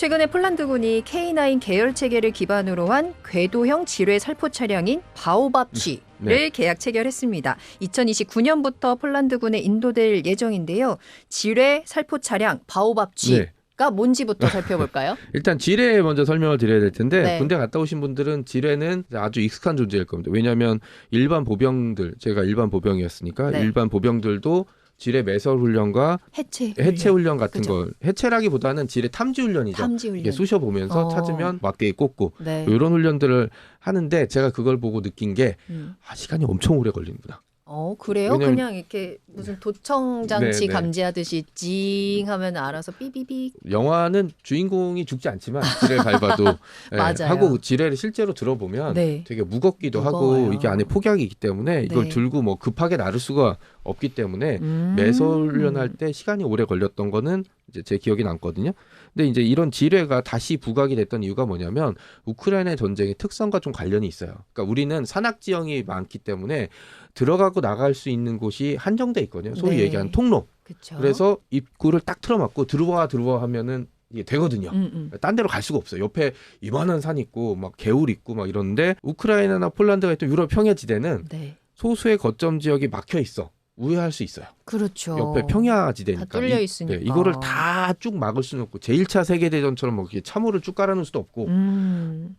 최근에 폴란드군이 K9 계열 체계를 기반으로 한 궤도형 지뢰 살포 차량인 바오밥 G를 네. 계약 체결했습니다. 2029년부터 폴란드군에 인도될 예정인데요. 지뢰 살포 차량 바오밥 G가 네. 뭔지부터 살펴볼까요? 일단 지뢰 먼저 설명을 드려야 될 텐데 네. 군대 갔다 오신 분들은 지뢰는 아주 익숙한 존재일 겁니다. 왜냐하면 일반 보병들, 제가 일반 보병이었으니까 네. 일반 보병들도 지뢰 매설 훈련과 해체 훈련 같은 그죠. 걸 해체라기보다는 지뢰 탐지 훈련이죠. 탐지 훈련. 이게 쑤셔 보면서 찾으면 막대기 꽂고 네. 이런 훈련들을 하는데 제가 그걸 보고 느낀 게 시간이 엄청 오래 걸리는구나. 그래요? 왜냐면- 그냥 이렇게 무슨 도청 장치 네, 네. 감지하듯이 찡 하면 알아서 삐비빅. 영화는 주인공이 죽지 않지만 지뢰를 밟아도 맞아요. 하고 지뢰를 실제로 들어보면 네. 되게 무겁기도 무거워요. 하고 이게 안에 폭약이 있기 때문에 이걸 네. 들고 뭐 급하게 나를 수가 없기 때문에 매설 훈련할 때 시간이 오래 걸렸던 거는 이제 제 기억에 남거든요. 근데 이제 이런 지뢰가 다시 부각이 됐던 이유가 뭐냐면 우크라이나 전쟁의 특성과 좀 관련이 있어요. 그러니까 우리는 산악 지형이 많기 때문에 들어가고 나갈 수 있는 곳이 한정돼 있거든요. 소위 네. 얘기하는 통로. 그쵸. 그래서 입구를 딱 틀어막고 들어와 하면은 이게 되거든요. 음. 딴 데로 갈 수가 없어요. 옆에 이만한 산 있고 막 개울 있고 막 이런데 우크라이나나 폴란드가 있던 유럽 평야지대는 네. 소수의 거점 지역이 막혀 있어. 우회할 수 있어요. 그렇죠. 옆에 평야지대니까. 다 뚫려 있으니까. 이거를 다 쭉 막을 수는 없고 제1차 세계대전처럼 뭐 이렇게 참호를 쭉 깔아놓을 수도 없고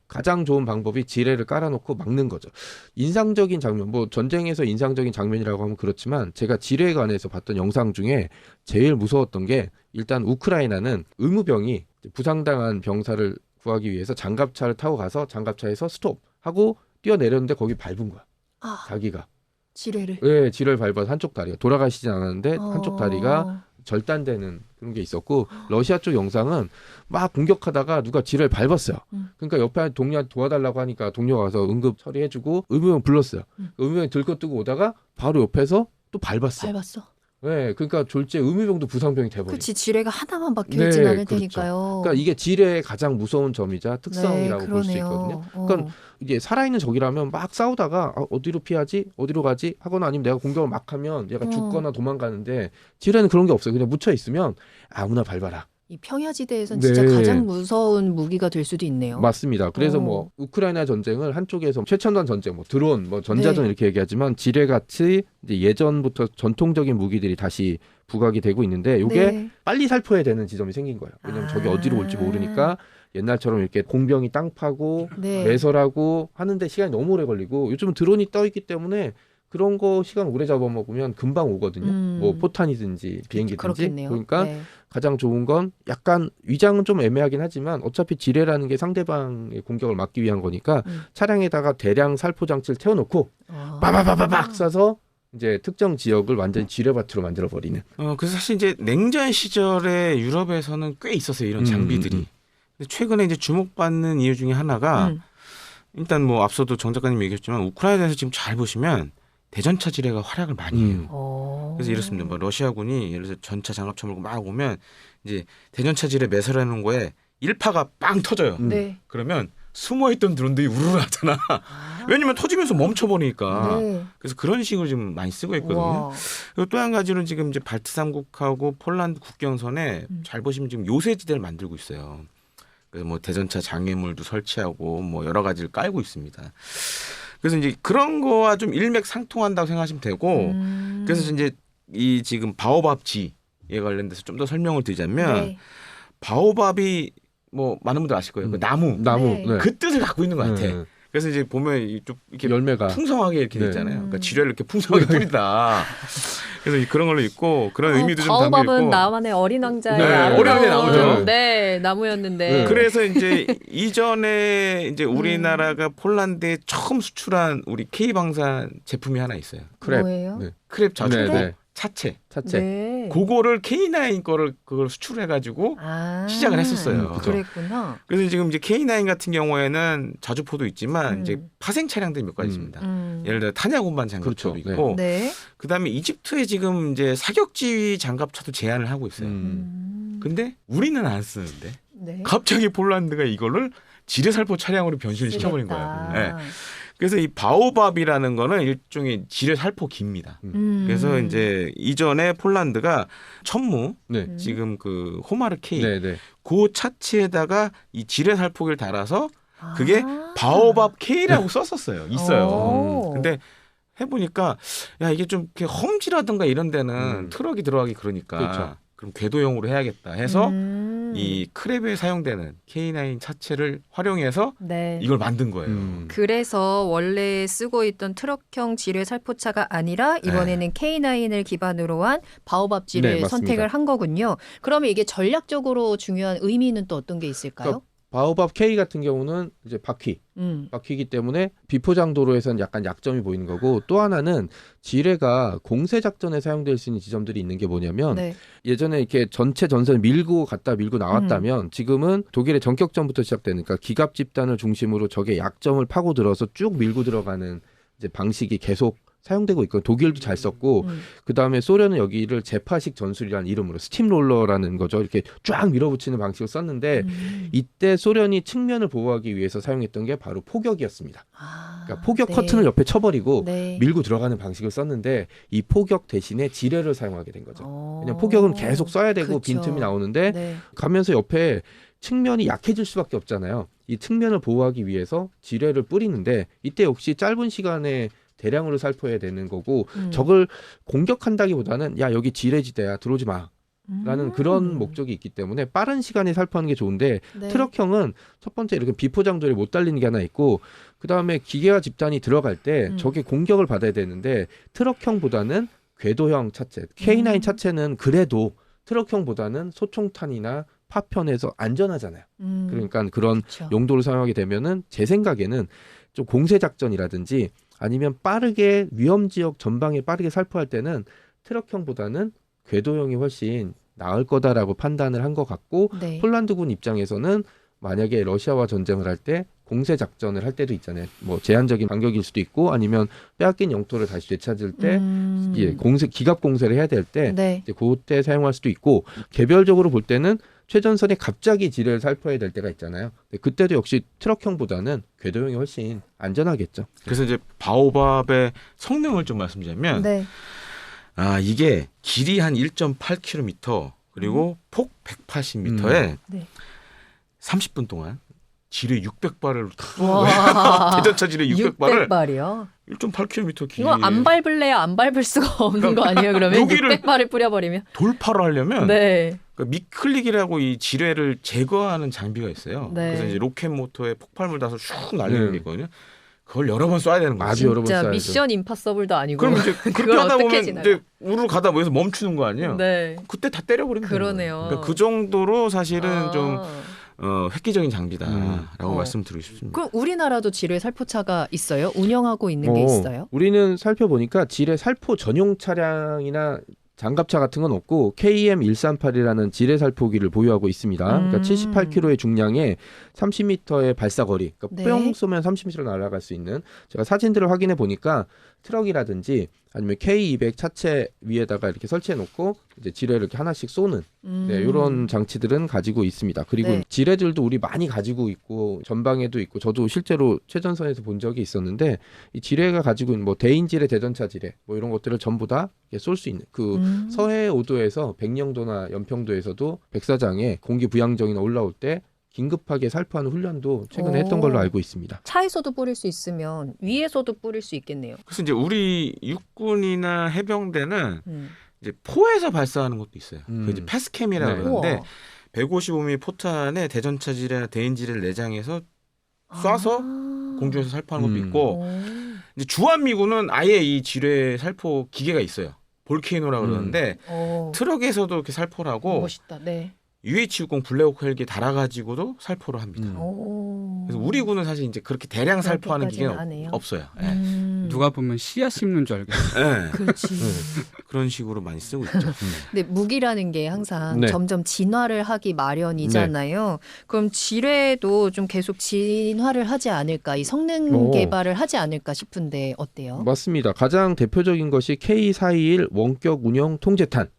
가장 좋은 방법이 지뢰를 깔아놓고 막는 거죠. 인상적인 장면, 뭐 전쟁에서 인상적인 장면이라고 하면 그렇지만 제가 지뢰에 관해서 봤던 영상 중에 제일 무서웠던 게 일단 우크라이나는 의무병이 부상당한 병사를 구하기 위해서 장갑차를 타고 가서 장갑차에서 스톱하고 뛰어내렸는데 거기 밟은 거야. 자기가. 지뢰를. 네, 지뢰를 밟아서 한쪽 다리가 돌아가시진 않았는데 한쪽 다리가 절단되는 그런 게 있었고 러시아 쪽 영상은 막 공격하다가 누가 지뢰를 밟았어요. 그러니까 옆에 동료 도와달라고 하니까 동료가 와서 응급 처리해주고 의무병 불렀어요. 의무병 들고 뜨고 오다가 바로 옆에서 또 밟았어. 네, 그러니까 졸지에 의무병도 부상병이 돼버린. 그렇지, 지뢰가 하나만 박혀있진 네, 않을 그렇죠. 테니까요. 그러니까 이게 지뢰의 가장 무서운 점이자 특성이라고 네, 볼 수 그러네요. 있거든요. 그러니까 이게 살아있는 적이라면 막 싸우다가 어디로 피하지? 어디로 가지? 하거나 아니면 내가 공격을 막 하면 얘가 죽거나 도망가는데 지뢰는 그런 게 없어요. 그냥 묻혀 있으면 아무나 밟아라. 이 평야지대에선 네. 진짜 가장 무서운 무기가 될 수도 있네요. 맞습니다. 그래서 뭐 우크라이나 전쟁을 한쪽에서 최첨단 전쟁, 뭐 드론, 뭐 전자전 네. 이렇게 얘기하지만 지뢰같이 이제 예전부터 전통적인 무기들이 다시 부각이 되고 있는데 이게 네. 빨리 살포해야 되는 지점이 생긴 거예요. 왜냐면 저기 어디로 올지 모르니까 옛날처럼 이렇게 공병이 땅 파고 네. 매설하고 하는데 시간이 너무 오래 걸리고 요즘은 드론이 떠 있기 때문에 그런 거 시간 오래 잡아먹으면 금방 오거든요. 뭐 포탄이든지 비행기든지. 그렇겠네요. 그러니까 네. 가장 좋은 건 약간 위장은 좀 애매하긴 하지만 어차피 지뢰라는 게 상대방의 공격을 막기 위한 거니까 차량에다가 대량 살포 장치를 태워놓고 빠바바바박 쏴서 이제 특정 지역을 완전히 지뢰밭으로 만들어버리는. 그래서 사실 이제 냉전 시절에 유럽에서는 꽤 있었어요, 이런 장비들이. 근데 최근에 이제 주목받는 이유 중에 하나가 일단 뭐 앞서도 정 작가님 얘기했지만 우크라이나에서 지금 잘 보시면 대전차 지뢰가 활약을 많이 해요. 그래서 이렇습니다. 뭐 러시아군이 예를 들어서 전차 장갑차 몰고 막 오면 이제 대전차 지뢰 매설하는 거에 일파가 빵 터져요. 네. 그러면 숨어있던 드론들이 우르르 나타나. 왜냐면 터지면서 멈춰버리니까. 네. 그래서 그런 식으로 지금 많이 쓰고 있거든요. 우와. 그리고 또 한 가지는 지금 이제 발트 3국하고 폴란드 국경선에 잘 보시면 지금 요새지대를 만들고 있어요. 그래서 뭐 대전차 장애물도 설치하고 뭐 여러 가지를 깔고 있습니다. 그래서 이제 그런 거와 좀 일맥상통한다고 생각하시면 되고 그래서 이제 이 지금 바오밥 G에 관련돼서 좀 더 설명을 드리자면 네. 바오밥이 뭐 많은 분들 아실 거예요. 그 나무. 네. 그 뜻을 갖고 있는 것 같아. 그래서 이제 보면 좀 이렇게 열매가 풍성하게 이렇게 돼 있잖아요. 그러니까 지뢰를 이렇게 풍성하게 뿌린다. 그래서 그런 걸로 있고 그런 의미도 좀 담겨 있고. 바오밥은 나만의 어린 왕자의 네, 아름다운 어린 왕자에 나오죠. 네, 나무였는데. 네. 그래서 이제 이전에 이제 우리나라가 폴란드에 처음 수출한 우리 K 방산 제품이 하나 있어요. 크랩. 뭐예요? 네. 크랩 자주 네. 차체. 차체. 네. 그거를 K9 그걸 수출해가지고 시작을 했었어요. 그랬구나. 그래서 지금 이제 K9 같은 경우에는 자주포도 있지만 이제 파생 차량들이 몇 가지 있습니다. 예를 예를 들어 탄약 운반 장갑차도 그렇죠. 있고, 네. 그다음에 이집트에 지금 이제 사격지휘 장갑차도 제한을 하고 있어요. 근데 우리는 안 쓰는데 네. 갑자기 폴란드가 이거를 지뢰살포 차량으로 변신을 시켜버린 거예요. 네. 그래서 이 바오밥이라는 거는 일종의 지뢰 살포기입니다. 그래서 이제 이전에 폴란드가 천무 네. 지금 그 호마르 K 네, 네. 그 차체에다가 이 지뢰 살포기를 달아서 그게 바오밥 K라고 썼었어요. 있어요. 근데 해보니까 야 이게 좀 이렇게 험지라든가 이런 데는 트럭이 들어가기 그러니까 그렇죠. 그럼 궤도형으로 해야겠다 해서 이 크랩에 사용되는 K9 차체를 활용해서 네. 이걸 만든 거예요. 그래서 원래 쓰고 있던 트럭형 지뢰 살포차가 아니라 이번에는 K9을 기반으로 한 바오밥 지뢰 네, 맞습니다. 선택을 한 거군요. 그러면 이게 전략적으로 중요한 의미는 또 어떤 게 있을까요? 그러니까 바오밥 K 같은 경우는 이제 바퀴이기 때문에 비포장 도로에서는 약간 약점이 보이는 거고, 또 하나는 지뢰가 공세 작전에 사용될 수 있는 지점들이 있는 게 뭐냐면 네. 예전에 이렇게 전체 전선을 밀고 갔다 밀고 나왔다면 지금은 독일의 전격전부터 시작되니까 기갑 집단을 중심으로 적의 약점을 파고 들어서 쭉 밀고 들어가는 이제 방식이 계속 사용되고 있고, 독일도 잘 썼고 그다음에 소련은 여기를 제파식 전술이라는 이름으로 스팀롤러라는 거죠. 이렇게 쫙 밀어붙이는 방식을 썼는데 이때 소련이 측면을 보호하기 위해서 사용했던 게 바로 포격이었습니다. 그러니까 포격 네. 커튼을 옆에 쳐버리고 네. 밀고 들어가는 방식을 썼는데 이 포격 대신에 지뢰를 사용하게 된 거죠. 그냥 포격은 계속 써야 되고 그쵸. 빈틈이 나오는데 네. 가면서 옆에 측면이 약해질 수밖에 없잖아요. 이 측면을 보호하기 위해서 지뢰를 뿌리는데 이때 역시 짧은 시간에 대량으로 살포해야 되는 거고 적을 공격한다기보다는 야 여기 지뢰지대야 들어오지 마라는 그런 목적이 있기 때문에 빠른 시간에 살포하는 게 좋은데 네. 트럭형은 첫 번째 이렇게 비포장도에 못 달리는 게 하나 있고 그다음에 기계화 집단이 들어갈 때 적의 공격을 받아야 되는데 트럭형보다는 궤도형 차체 K9 차체는 그래도 트럭형보다는 소총탄이나 파편에서 안전하잖아요. 그러니까 그런 그쵸. 용도를 사용하게 되면은 제 생각에는 좀 공세 작전이라든지 아니면 빠르게 위험 지역 전방에 빠르게 살포할 때는 트럭형보다는 궤도형이 훨씬 나을 거다라고 판단을 한 것 같고 네. 폴란드군 입장에서는 만약에 러시아와 전쟁을 할 때 공세 작전을 할 때도 있잖아요. 뭐 제한적인 반격일 수도 있고 아니면 빼앗긴 영토를 다시 되찾을 때 예, 공세 기갑 공세를 해야 될 때 네. 이제 그때 사용할 수도 있고 개별적으로 볼 때는 최전선에 갑자기 지뢰를 살포해야 될 때가 있잖아요. 근데 그때도 역시 트럭형보다는 궤도형이 훨씬 안전하겠죠. 그래서 이제 바오밥의 성능을 좀 말씀드리면 네. 이게 길이 한 1.8km 그리고 폭 180m에 네. 30분 동안 지뢰 600발을 와. 대전차 지뢰 600발을 600발이요? 1.8km 길이 이거 안 밟을래야 안 밟을 수가 없는 거 아니에요? 그러면 여기를 600발을 뿌려버리면? 돌파를 하려면 네. 그러니까 미클릭이라고 이 지뢰를 제거하는 장비가 있어요. 네. 그래서 이제 로켓 모터에 폭발물 닿아서 슉 날리는 게 있거든요. 그걸 여러 번 쏴야 되는 거죠. 아주 여러 번 진짜 써야죠. 미션 임파서블도 아니고. 그럼 이제 그렇게 그걸 하다 어떻게 보면 지나가? 이제 우르르 가다 보면서 멈추는 거 아니에요. 네. 그때 다 때려버리면 되는 그러네요. 거예요. 그러니까 그 정도로 사실은 아. 좀 획기적인 장비다라고 어. 말씀드리고 싶습니다. 그럼 우리나라도 지뢰 살포차가 있어요? 운영하고 있는 게 있어요? 우리는 살펴보니까 지뢰 살포 전용 차량이나 장갑차 같은 건 없고 KM138이라는 지뢰 살포기를 보유하고 있습니다. 그러니까 78kg의 중량에 30m의 발사거리, 그러니까 네. 뿅 쏘면 30m로 날아갈 수 있는, 제가 사진들을 확인해 보니까 트럭이라든지 아니면 K200 차체 위에다가 이렇게 설치해 놓고 이제 지뢰를 이렇게 하나씩 쏘는 네, 이런 장치들은 가지고 있습니다. 그리고 네. 지뢰들도 우리 많이 가지고 있고 전방에도 있고 저도 실제로 최전선에서 본 적이 있었는데 이 지뢰가 가지고 있는 뭐 대인 지뢰, 대전차 지뢰 뭐 이런 것들을 전부 다 쏠 수 있는 그 서해 5도에서 백령도나 연평도에서도 백사장에 공기 부양정이나 올라올 때 긴급하게 살포하는 훈련도 최근에 했던 걸로 알고 있습니다. 차에서도 뿌릴 수 있으면 위에서도 뿌릴 수 있겠네요. 그래서 이제 우리 육군이나 해병대는 이제 포에서 발사하는 것도 있어요. 그 이제 패스캠이라고 네. 그러는데 우와. 155mm 포탄에 대전차 지뢰나 대인 지뢰를 내장해서 쏴서 공중에서 살포하는 것도 있고 이제 주한미군은 아예 이 지뢰 살포 기계가 있어요. 볼케이노라고 그러는데 트럭에서도 이렇게 살포를 하고 멋있다. 네. UH-60 블랙호크 헬기 달아가지고 살포를 합니다. 그래서 우리 군은 사실 이제 그렇게 대량 살포하는 기계는 하네요. 없어요. 누가 보면 씨앗 심는 줄 알겠어요. 그렇지. 그런 식으로 많이 쓰고 있죠. 근데 무기라는 게 항상 네. 점점 진화를 하기 마련이잖아요. 그럼 지뢰도 좀 계속 진화를 하지 않을까, 이 성능 개발을 하지 않을까 싶은데 어때요? 맞습니다. 가장 대표적인 것이 K421 원격 운영 통제탄이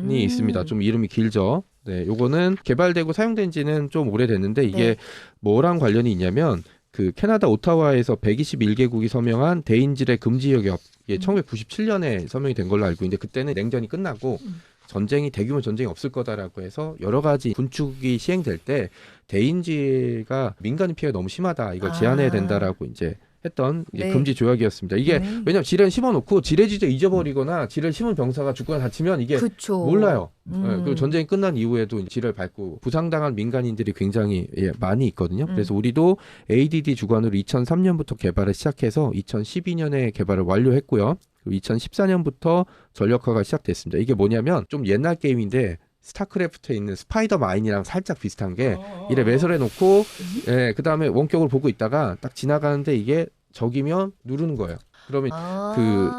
있습니다. 좀 이름이 길죠. 네, 요거는 개발되고 사용된 지는 좀 오래됐는데 이게 네. 뭐랑 관련이 있냐면 그 캐나다 오타와에서 121개국이 서명한 대인지뢰 금지 협약 이게 1997년에 서명이 된 걸로 알고 있는데 그때는 냉전이 끝나고 전쟁이 대규모 전쟁이 없을 거다라고 해서 여러 가지 군축이 시행될 때 대인지가 민간인 피해가 너무 심하다. 이걸 제한해야 된다라고 이제 했던 이제 네. 금지 조약이었습니다. 이게 왜냐하면 지뢰는 심어놓고 지뢰지대 잊어버리거나 지뢰를 심은 병사가 죽거나 다치면 이게 그쵸. 몰라요. 그리고 전쟁이 끝난 이후에도 지뢰를 밟고 부상당한 민간인들이 굉장히 많이 있거든요. 그래서 우리도 ADD 주관으로 2003년부터 개발을 시작해서 2012년에 개발을 완료했고요. 그리고 2014년부터 전력화가 시작됐습니다. 이게 뭐냐면 좀 옛날 게임인데 스타크래프트에 있는 스파이더 마인이랑 살짝 비슷한 게 이래 매설해 놓고 그다음에 원격으로 보고 있다가 딱 지나가는데 이게 적이면 누르는 거예요. 그러면 그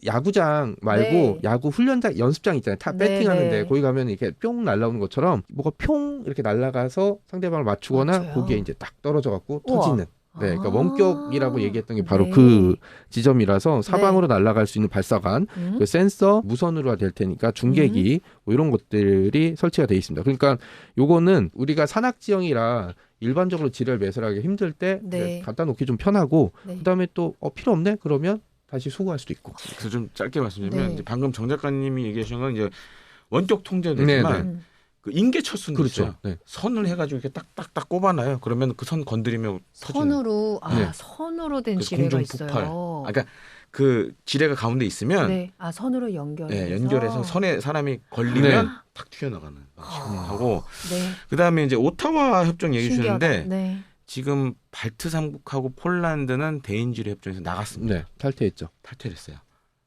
야구장 말고 네. 야구 훈련장 연습장 있잖아요. 배팅하는데 거기 가면 이렇게 뿅 날라오는 것처럼 뭐가 뿅 이렇게 날아가서 상대방을 맞추거나 맞춰요. 거기에 이제 딱 떨어져 갖고 우와. 터지는. 네, 그러니까 원격이라고 얘기했던 게 바로 네. 그 지점이라서 사방으로 날아갈 수 있는 발사관, 그 센서 무선으로가 될 테니까 중계기 뭐 이런 것들이 설치가 돼 있습니다. 그러니까 요거는 우리가 산악 지형이라 일반적으로 지뢰를 매설하기 힘들 때 네. 갖다 놓기 좀 편하고 네. 그다음에 또 필요 없네 그러면 다시 수거할 수도 있고. 그래서 좀 짧게 말씀드리면 네. 이제 방금 정 작가님이 얘기하신 건 이제 원격 통제도 되지만 그 인계철수는 그렇죠. 있어요. 네. 선을 해가지고 이렇게 딱딱딱 꼽아놔요. 그러면 그 선 건드리면 터지는. 선으로 네. 선으로 된 그 지뢰가 공중 있어요. 폭발. 그러니까 그 지뢰가 가운데 있으면 네. 선으로 연결해서 선에 사람이 걸리면 탁 튀어나가는 하고 네. 그다음에 이제 오타와 협정 얘기 신기하다. 주셨는데 네. 지금 발트 3국하고 폴란드는 대인지뢰 협정에서 나갔습니다. 네, 탈퇴했죠. 탈퇴를 했어요.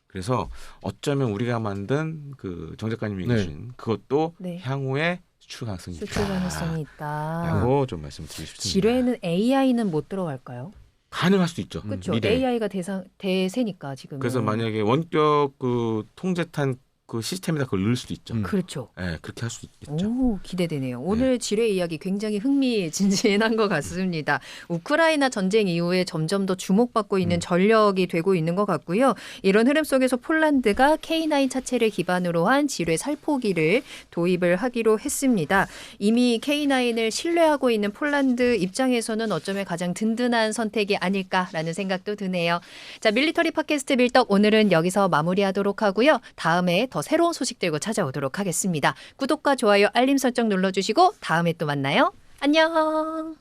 그래서 어쩌면 우리가 만든 그 정 작가님이 얘기해 주신 그것도 네. 향후에 수출 가능성이 수출 가능성이 있다. 라고 좀 말씀드리고 싶습니다. 지뢰에는 AI는 못 들어갈까요? 가능할 수도 있죠. 그렇죠. 미래에. AI가 대세니까 지금. 그래서 만약에 원격 그 통제탄 그 시스템에다 그걸 넣을 수도 있죠. 그렇죠. 네, 그렇게 할 수도 있겠죠. 오, 기대되네요. 오늘 지뢰 이야기 굉장히 흥미진진한 것 같습니다. 우크라이나 전쟁 이후에 점점 더 주목받고 있는 전력이 되고 있는 것 같고요. 이런 흐름 속에서 폴란드가 K9 차체를 기반으로 한 지뢰 살포기를 도입을 하기로 했습니다. 이미 K9을 신뢰하고 있는 폴란드 입장에서는 어쩌면 가장 든든한 선택이 아닐까라는 생각도 드네요. 자, 밀리터리 팟캐스트 밀떡 오늘은 여기서 마무리하도록 하고요. 다음에 더 새로운 소식 들고 찾아오도록 하겠습니다. 구독과 좋아요, 알림 설정 눌러주시고 다음에 또 만나요. 안녕.